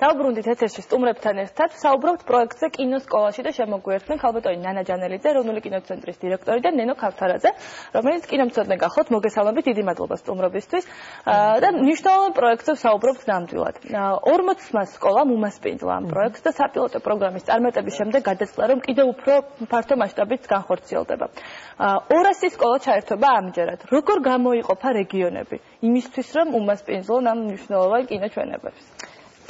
დავბრუნდით ეთერში სტუმრებთან ერთად, საუბრობთ პროექტზე კინოსკოლაში და შემოგვიერთდნენ ქალბატონი ნანა ჯანელიძე, ეროვნული კინოცენტრის დირექტორი და ნენო ქავთარაძე, რომელიც კინომცოდნე გახოთ. მოგესალმებით, დიდი მადლობა სტუმრობისთვის. და მნიშვნელოვან პროექტზე საუბრობთ ნამდვილად. 40 სკოლამ უმასპინძლა ამ პროექტს და საპილოტო პროგრამის წარმატების შემდეგ გადაწყდა, რომ კიდევ უფრო ფართო მასშტაბით განხორციელდება. 200 სკოლა ჩაერთვება ამჯერად. როგორ გამოიყოფა რეგიონები იმისთვის, რომ უმასპინძლონ ამ მნიშვნელოვან კინოჩვენებებს?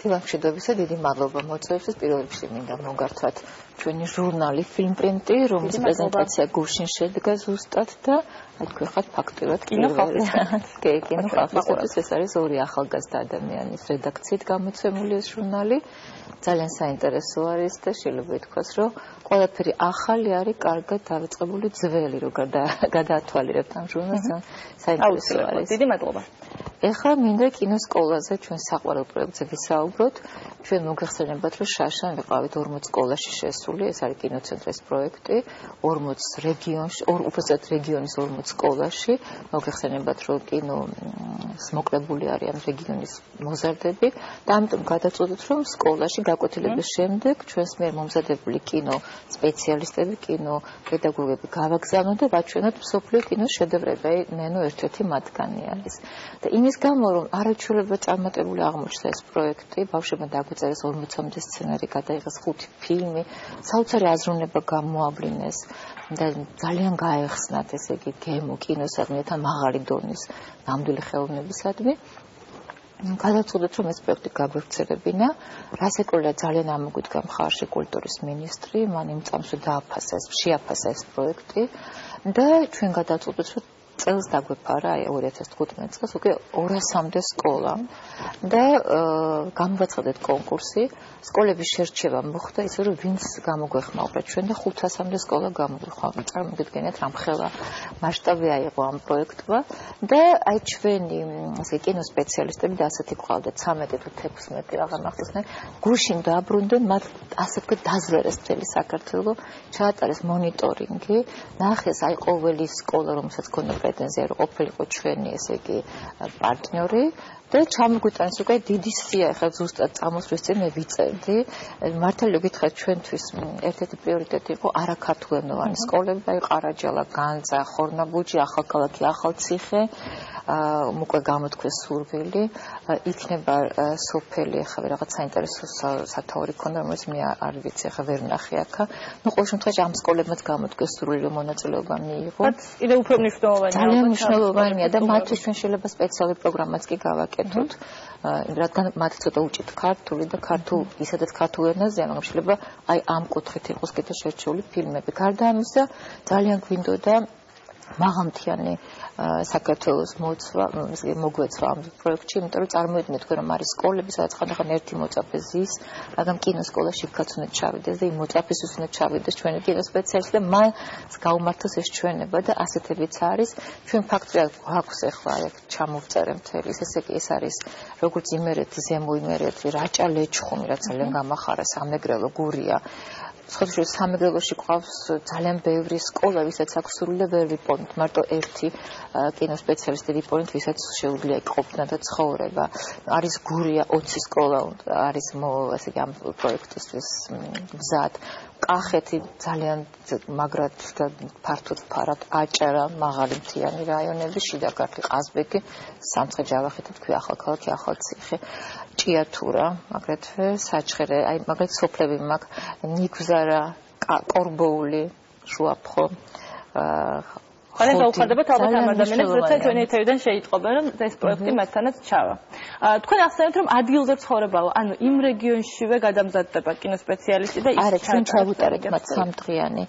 მშვიდობისა, დიდი მადლობა მოწვევისთვის. პირველ რიგში მინდა მოგართვათ ჩვენი ჟურნალი ფილმპრინტი, რომლის პრეზენტაცია გუშინ შედგა ზუსტად და თქვენ ხართ ფაქტურად კინოხალხისთვის ეს არის ორი ახალგაზრდა ადამიანის რედაქციით გამოცემული ეს ჟურნალი. ძალიან საინტერესო არის და შეიძლება ითქვას, რომ ყველაფერი ახალი არის, კარგად დავიწყებული ძველი, რო გადაათვალიერებთ ამ ჟურნალს, საინტერესო არის. დიდი მადლობა. ეხლა მინდა კინოსკოლაზე ჩვენ საყვარელ პროექტზე ვისაუბროთ. ჩვენ მოგეხსენებათ, რომ შაშან ვიყავით 40 სკოლაში შესული, ეს არის კინოცენტრის პროექტი, 40 რეგიონში, უბრალოდ რეგიონის 40 სკოლაში. მოგეხსენებათ, რომ კინოს მოკლებული არიან რეგიონის მოზარდები და ამიტომ გადაწყვეტეთ, რომ სკოლაში გაკვეთილების შემდეგ ჩვენს მიერ მომზადებული კინო სპეციალისტები, კინო პედაგოგები გავაგზავნოთ და ვაჩვენოთ მსოფლიო კინოს შედევრები. ნენო ერთ-ერთი მათგანი არის. და იმის გამო, რომ არაჩვეულებრივად წარმატებული აღმოჩნდა ეს პროექტი, ბავშვებმა დაგვიწერეს 40-მდე სცენარი, გადაიღეს 5 ფილმი, საოცარი აზროვნება გამოავლინეს და ძალიან გაეხსნათ, ესე იგი, გემო კინოსადმითა მაღალი დონის ნამდვილი ხელოვნებისადმი. გადავწყვეტეთ, რომ ეს პროექტი გაგვევრცელებინა. რასაკოლია ძალიან ამოგვიდგა მხარში კულტურის მინისტრი, მან იმ წამსვე შეაფასა ეს პროექტი და ჩვენ გადავწყვეტეთ, რომ წელს დაგვეფარა 2015 წელს უკვე 200-მდე სკოლა და გამოვაცხადეთ კონკურსი. სკოლების შერჩევა მოხდა ისე, რომ ვინც გამოგვეხმაურა ჩვენ და 500-მდე სკოლა გამოგვიხმაურა. წარმოგიდგენთ, რამხელა მასშტაბი აიღო ამ პროექტმა და აი ჩვენი ასე კინო სპეციალისტები და ასეთი ყავდა 13 თუ 16 აღარ მახსოვს, გუშინ დააბრუნდნენ, მათ ასე ვქეთ დაზვერეს მთელი საქართველო, ჩაატარეს მონიტორინგი, ნახეს აი ყოველი სკოლა, რომელსაც ქონდა პრეტენზია, რომ ყოფილიყო ჩვენი ესე იგი პარტნიორი და ჩამოგვიტანეს უკვე დიდი სია, ახლა ზუსტად წამოსვლის წინ მე ვიწერდი. მართალი გითხრათ, ჩვენთვის ერთ-ერთი პრიორიტეტი იყო არაქართულენოვანი სკოლები, აი ყარაჯალა, განძა, ხორნაბუჯი, ახალქალაქი, ახალციხე, უკვე გამოთქვეს სურვილი, იქნება სოფელი, ახლა რაღაც საინტერესო სათაური ქონდა, რომელიც მე არ ვიცი, ახლა ვერ ნახე აქა. ნუ ყოველ შემთხვევაში ამ სკოლებმაც გამოთქვეს სურვილი, რომ მონაწილეობა მიიღო. კიდევ უფრო მნიშვნელოვანია. ძალიან მნიშვნელოვანია და მათთვის ჩვენ შეიძლება სპეციალური პროგრამაც კი გავაკეთოთ. რადგან მათ ცოტა უჭირთ ქართული და ისედაც ქართულ ენაზეა, მაგრამ შეიძლება აი ამ კუთხით იყოს კიდე შერჩეული ფილმები. გარდა ამისა, ძალიან გვინდოდა მაღალმთიანი საქართველოს მოგვეცვა ამ პროექტში, იმიტომ რომ წარმოიდგინეთ თქვენ, რომ არის სკოლები, სადაც ხანდახან ერთი მოწაფე ზის, მაგრამ კინოსკოლაში იქაც უნდა ჩავიდეს და იმ მოწაფისთვის უნდა ჩავიდეს ჩვენი კინოსპეციალისტი და მას გაუმართოს ეს ჩვენება და ასეთებიც არის. ჩვენ ფაქტია გვაქვს ახლა აქ ჩამოვწერე მთელი, ესე იგი ეს არის როგორც იმერეთი, ზემო იმერეთი, რაჭა ლეჩხუმი, რაც ძალიან გამახარა, სამეგრელო, გურია. სხვადასხვა სამეგრელოში ყავს ძალიან ბევრი სკოლა, ვისაც აქვს სურვილი და ვერ ვიპოვნთ, მარტო ერთი კინოსპეციალისტი ვიპოვნთ, ვისაც შეუძლია ყოფნა და ცხოვრება. არის გურია 20 სკოლა არის ესე იგი ამ პროექტისთვის მზად. კახეთი ძალიან მაგრად და ფართოდ ფარად აჭარა, მაღალი მთიანი რაიონები, შიდა ქართლი, ყაზბეგი, სამცხე-ჯავახეთი, თქვი ახალქალაქი, ახალციხე, ჭიათურა, აგრეთვე საჩხერე, აი მაგალითად სოფლები მაქვს, ნიგზარა, კორბოული, შუაფხო, ხალხი დაუხარდებათ ალბათ ამ ადამიანებს, როცა ჩვენი ეთერიდან შეიტყობენ, რომ ეს პროექტი მათთანაც ჩავა. თქვენ ახსენეთ, რომ ადგილზე ცხოვრებაო, ანუ იმ რეგიონშივე გადამზადდება კინოსპეციალისტი და ის ჩვენ ჩავუტარეთ მათ სამდღიანი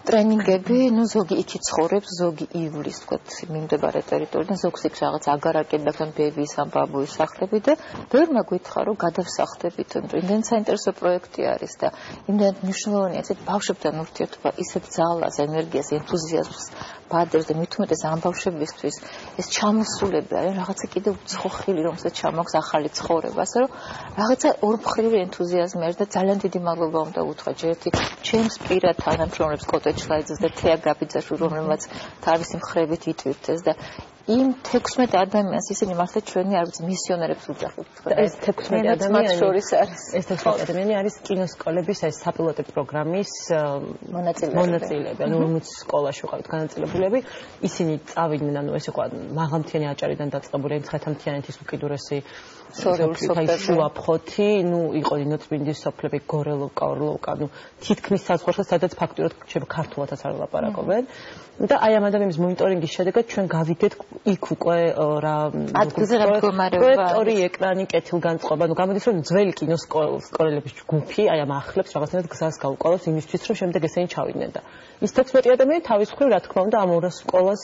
ტრენინგები, ნუ ზოგი იქ ცხოვრობს, ზოგი ივლის, თქვათ, მიმდებარე ტერიტორიიდან, ზოგს იქ რაღაც აგარაკები, მაგრამ ბებიის ან ბაბუის სახლები და ბევრმა გითხრა, რომ გადავსახლდებით, იმდენად საინტერესო პროექტი არის და იმდენად მნიშვნელოვანია ესეთ ბავშვებთან ურთიერთობა, ისეთ ძალას, ენერგიას, ენთუზიაზმს ბადერს და მით უმეტეს ამ ბავშვებისთვის ეს ჩამოსულები არის რაღაცა კიდევ ცხოხილი, რომელსაც ჩამოაქვს ახალი ცხოვრება, ასე რომ რაღაცა ორმხრივი ენთუზიაზმი არის და ძალიან დიდი მადლობა უნდა უთხრა ჯერთი ჩემს პირად თანამშრომლებს კოტეჩლაიძეს და თეა გაბიძაშვილს, რომელმაც თავისი მხრებით იტვირთეს და იმ 16 ადამიანს ისინი მართლა ჩვენი არ ვიცი მისიონერებს უძახით. ეს 16 ადამიანი შორის არის. ეს 16 ადამიანი არის კინოსკოლების ეს საპილოტო პროგრამის მონაწილეები. ანუ 40 სკოლაში ვიყავით განაწილებულები. ისინი წავიდნენ, ანუ ეს იყო მაღალმთიანი აჭარიდან დაწყებული მცხეთამთიანეთის უკიდურესი შუაფხოთი, იყო ნინოწმინდის სოფლები, გორელოვკა, ორლოვკა, თითქმის საზღვართან, სადაც ფაქტურად ქართულადაც არ ლაპარაკობენ. და აი ამ ადამიანის მონიტორინგის შედეგად ჩვენ გავიგეთ იქ უკვე რა პროექტორი, ეკრანი, კეთილგანწყობა, გამოდის რომ ძველი კინოსკოლელების ჯგუფი აი ამ ახლებს რაღაცნაირად გზას გაუყოლებს იმისთვის რომ შემდეგ ესენი ჩავიდნენ და ის 16 ადამიანი თავის მხრივ რა თქმა უნდა ამ 200 სკოლას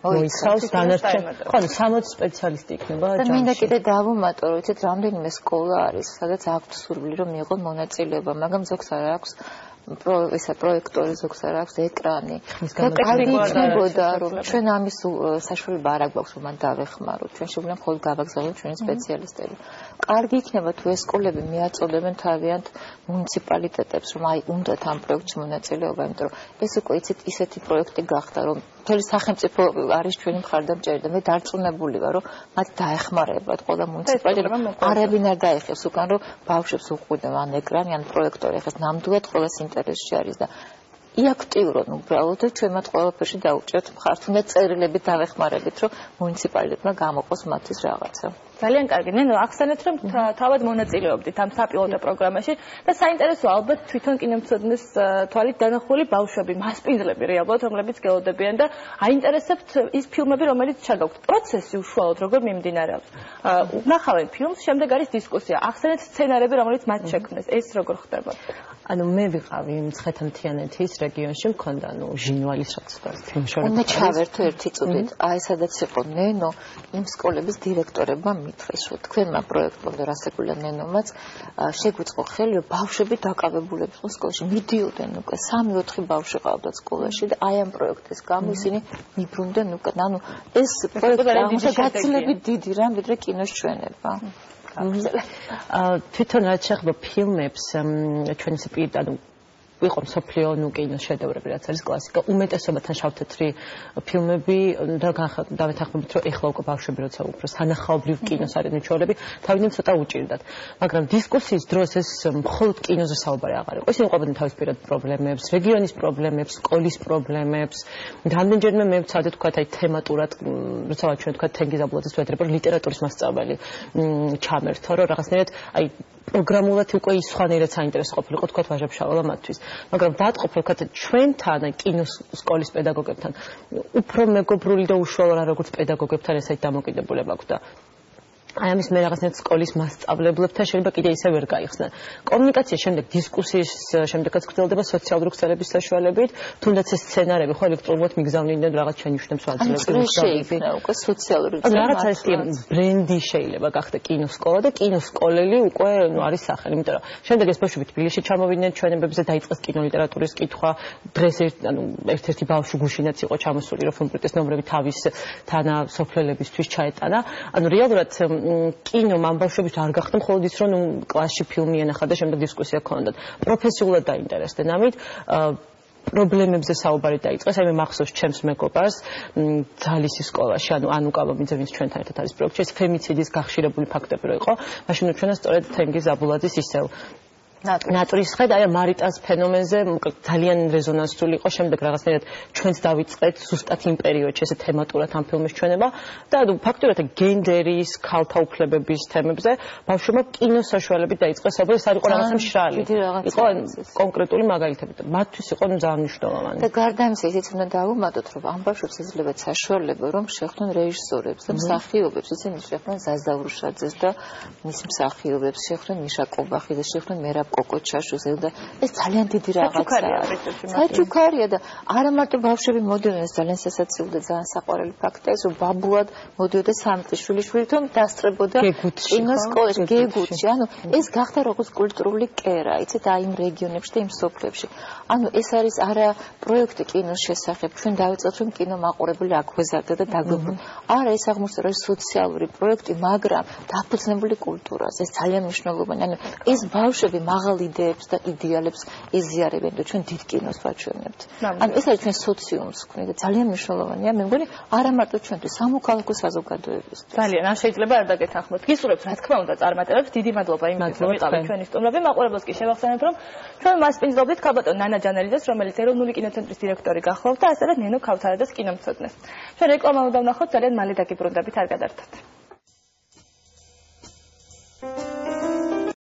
მოიცავს დანარჩენ. ხო, 60 სპეციალისტი იქნება ჯამში. და მინდა კიდე დავუმატო, რომ იცით რამდენიმე სკოლა არის, სადაც აქვთ სურვილი რომ მიიღონ მონაწილეობა, მაგრამ ზოგს არ აქვს პროექტორი, ზოგს არ აქვს ეკრანი. და კარგი იქნებოდა რომ ჩვენ ამის საშუალება არ აქვს რომ მან დავეხმაროთ. ჩვენ შეგვიძლია მხოლოდ გავაგზავნოთ ჩვენი სპეციალისტები. კარგი იქნება თუ ეს სკოლები მიაწოდებენ თავიანთ მუნიციპალიტეტებს რომ აი უნდათ ამ პროექტში მონაწილეობა, იმიტომ რომ ეს უკვე იცით ისეთი პროექტი გახდა რომ მთელი სახელმწიფო არის ჩვენი მხარდამჭერი და მე დარწმუნებული ვარ რომ მათ დაეხმარებათ ყველა მუნიციპალიტეტი არებინ არ დაეხებს უკან რომ ბავშვებს უყურებენ ან ეკრანი ან პროექტორი ეხეს ნამდვილად ყოველს ინტერესში არის და აქტიურად უბრალოდ ჩვენ მათ ყველაფერში დაუჭერთ მხარს უნდა წერილებით დავეხმარებით რომ მუნიციპალიტეტმა გამოყოს მათთვის რაღაცა ძალიან კარგი. ნენო ახსენეთ რომ თავად მონაწილეობდით ამ საპილოტო პროგრამაში და საინტერესოა ალბათ თვითონ კინომცოდნეს თვალით დანახული ბავშვები, მასპინძლები რეალურად რომლებიც გელოდებიან და აინტერესებთ ის ფილმები რომელიც ჩაგაქვთ. პროცესი უშუალოდ როგორ მიმდინარეობს. ნახავენ ფილმს, შემდეგ არის დისკუსია. ახსენეთ სცენარები რომელიც მათ შექმნეს. ეს როგორ ხდება? ანუ მე ვიყავი მცხეთამთიანეთის რეგიონში მქონდა ჟინვალის რაღაც ფილმშორები. უნდა ჩავერთო ერთი წუთით. აი სადაც იყო ნენო იმ სკოლების დირექტორებმა მithres რომ თქვენმა პროექტამდე რასაკულა ნენომაც შეგვიწყო ხელი რომ ბავშვები დაკავებულები იყო სკოლაში მიდიოდნენ უკვე 3-4 ბავშვი ყავდათ სკოლაში და აი ამ პროექტის გამო ისინი მიბრუნდნენ უკვე ანუ ეს პროექტი გაცილებით დიდი რამ ვიდრე კინოს ჩვენება თვითონ რაც შეეხება ფილმებს ჩვენი სპირტ იყო მსოფლიო კინოს შედევრები რაც არის კლასიკა უმეტესობათან შავ-თეთრი ფილმები და დავეთანხმებით რომ ეხლა უკვე ბავშვები როცა უფრო სანახაობრივ კინოს არის მიცხოვრები თავიდან ცოტა უჭირდათ მაგრამ დისკუსიის დროს ეს მხოლოდ კინოზე საუბარი აღარ იყო ისინი ყვებოდნენ თავისპირად პრობლემებს რეგიონის პრობლემებს სკოლის პრობლემებს რამდენჯერმე მე ვცადე თქვა აი თემატურად როცა ჩვენ თქვა თენგიზ აბულაძის ვედრება ლიტერატურის მასწავლებელი ჩამერთო რომ რაღაცნაირად აი პროგრამულად უკვე ის სხვანაირად საინტერესო ყოფილიყო თქვა ვაჟა-ფშაველა მათთვის მაგრამ დაწყობ ვქოთ ჩვენთან კინოს სკოლის პედაგოგებთან უფრო მეგობრული და უშუალო რა როგორც პედაგოგებთან ესეთი დამოკიდებულება აქვს და აი ამის მე რაღაცნაირად სკოლის მასწავლებლებთან შეიძლება კიდე ისე ვერ გაიხსნა კომუნიკაცია შემდეგ დისკუსიის შემდეგაც გრძელდება სოციალური ქსელების საშუალებით თუნდაც ეს სცენარები ხო ელექტრონულად მიგზავნიდნენ რაღაც შენიშვნებს ვაძლევდნენ შეიძლება უკვე სოციალური რაღაც არის ბრენდი შეიძლება გახდა კინოსკოლა და კინოსკოლელი უკვე არის სახელი იმიტომ რომ შემდეგ ეს ბავშვები თბილისში ჩამოვიდნენ ჩვენებებზე დაიწყეს კინოლიტერატურის კითხვა დღეს ერთ-ერთი ბავშვი გუშინაც იყო ჩამოსული რომ ფუნკრიტის ნომრები თავის თანასოფლელებისთვის ჩაეტანა ანუ რეალურად კინომ ამ ბავშვებს არ გახდა მხოლოდ ის რომ კლასში ფილმი ენახა და შემდეგ დისკუსია ქონდათ პროფესიულად დაინტერესდნენ ამით პრობლემებზე საუბარი დაიწყეს აი მე მახსოვს ჩემს მეგობარს ძალისის სკოლაში ანუ ანუკალომიძე ვინც ჩვენთან ერთად არის პროექტში ეს ფემიციდის გახშირებული ფაქტები რო იყო მაშინ ჩვენა სწორედ თენგიზ აბულაძის ისევ ნატურის ხედა აი მარიტას ფენომენზე ძალიან რეზონანსული იყო შემდეგ რაღაცნაირად ჩვენც დავიწყეთ ზუსტად იმ პერიოდში ესე თემატურად ამ ფილმის ჩვენება და ფაქტობრივად გენდერის ქალთა უფლებების თემებზე ბავშვებმა კინოს საშუალებით დაიწყეს საუბარი ეს არ იყო რაღაცა მშრალი იყო კონკრეტული მაგალითები და მათთვის იყო ძალიან მნიშვნელოვანი და გარდა ამისა ისიც უნდა დავუმატოთ რომ ამ ბავშვებს ეძლებათ საშუალება რომ შეხვდნენ რეჟისორებს და მსახიობებს ისინი შეხვდნენ ზაზავრუშაძეს და მის მსახიობებს შეხვდნენ მიშა კობახიძე შეხვდნენ მერაბ კოკოჩაშუს და ეს ძალიან დიდი რაღაცაა. საჩუქარია და არა მარტო ბავშვები მოდიოდნენ ეს ძალიან სასაცილო და ძალიან საყვარელი ფაქტია ის რომ ბაბუად მოდიოდა სამწიშვილი თვითონ დასწრებოდა კინოს სკოლაში გეგუთში ანუ ეს გახდა როგორც კულტურული კერა იცით აი იმ რეგიონებში და იმ სოფლებში ანუ ეს არის არა პროექტი კინოს შესახებ ჩვენ დავიწყეთ რომ კინო მაყურებელი აგვეზარდა და დაგვიბრუნდა არა ეს აღმოჩნდა რომ სოციალური პროექტი მაგრამ დაფუძნებული კულტურაზე ეს ძალიან მნიშვნელოვანია ანუ ეს ბავშვები მაღალ იდეებს და იდეალებს ეზიარებენ და ჩვენ დიდ კინოს ვაჩვენებთ. ან ეს არის ჩვენ სოციუმს ვქნი და ძალიან მნიშვნელოვანია, მე მგონი არა მარტო ჩვენთვის, სამოქალაქო საზოგადოებისთვის. ძალიან, ან შეიძლება არ დაგეთანხმოთ. გისურვებთ, რა თქმა უნდა, წარმატებებს. დიდი მადლობა იმისთვის, რომ იყავით ჩვენი სტუმრები. მაყურებელს კი შევახსენებ, რომ ჩვენ მასპინძლობთ ქალბატონ ნანა ჯანელიძეს, რომელიც ეროვნული კინოცენტრის დირექტორი გახლავთ და ასევე ნენო ქავთარაძეს კინომცოდნეს. ჩვენ რეკლამა უნდა ვნახოთ, ძალიან მალე დაგიბრუნდებით, არ გადარდოთ.